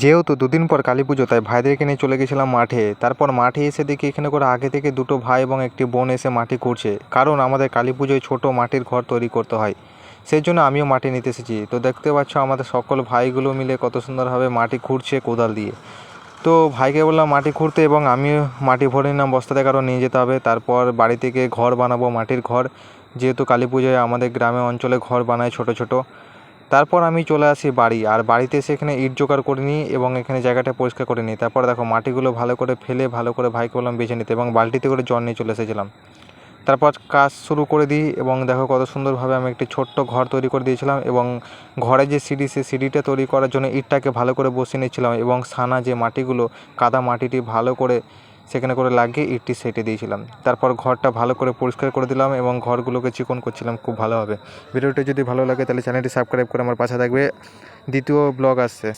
যেহেতু দুদিন পর কালী পুজো, তাই ভাইদেরকে নিয়ে চলে গেছিলাম মাঠে। তারপর মাঠে এসে দেখি এখানে করে আগে থেকে দুটো ভাই এবং একটি বোন এসে মাটি খুঁড়ছে, কারণ আমাদের কালী পুজোয় ছোটো মাটির ঘর তৈরি করতে হয়। সেই জন্য আমিও মাটি নিতে এসেছি। তো দেখতে পাচ্ছ আমাদের সকল ভাইগুলো মিলে কত সুন্দরভাবে মাটি খুঁড়ছে কোদাল দিয়ে। তো ভাইকে বললাম মাটি খুঁড়তে, এবং আমিও মাটি ভরে নিলাম বস্তাতে, কারণ নিয়ে যেতে হবে। তারপর বাড়ি থেকে ঘর বানাবো, মাটির ঘর। যেহেতু কালী পুজোয় আমাদের গ্রামে অঞ্চলে ঘর বানায় ছোটো ছোটো। তারপর আমি চলে আসি বাড়ি, আর বাড়িতে এসে এখানে ইট জোগাড় করে নিই এবং এখানে জায়গাটা পরিষ্কার করে নিই। তারপর দেখো মাটিগুলো ভালো করে ফেলে ভালো করে ভাইকে বললাম বেছে নিতে, এবং বালতিতে করে জল নিয়ে চলে এসেছিলাম। তারপর কাজ শুরু করে দিই, এবং দেখো কত সুন্দরভাবে আমি একটি ছোট্ট ঘর তৈরি করে দিয়েছিলাম। এবং ঘরের যে সিঁড়ি, সেই সিঁড়িটা তৈরি করার জন্য ইটটাকে ভালো করে বসিয়ে নিচ্ছিলাম, এবং সানা যে মাটিগুলো, কাদা মাটিটি ভালো করে সেখানে করে লাগিয়ে ইটটি সেটে দিয়েছিলাম। তারপর ঘরটা ভালো করে পরিষ্কার করে দিলাম এবং ঘরগুলোকে চিকন করছিলাম খুব ভালোভাবে। ভিডিওটি যদি ভালো লাগে তাহলে চ্যানেলটি সাবস্ক্রাইব করে আমার পাশে থাকবে। দ্বিতীয় ব্লগ আসছে।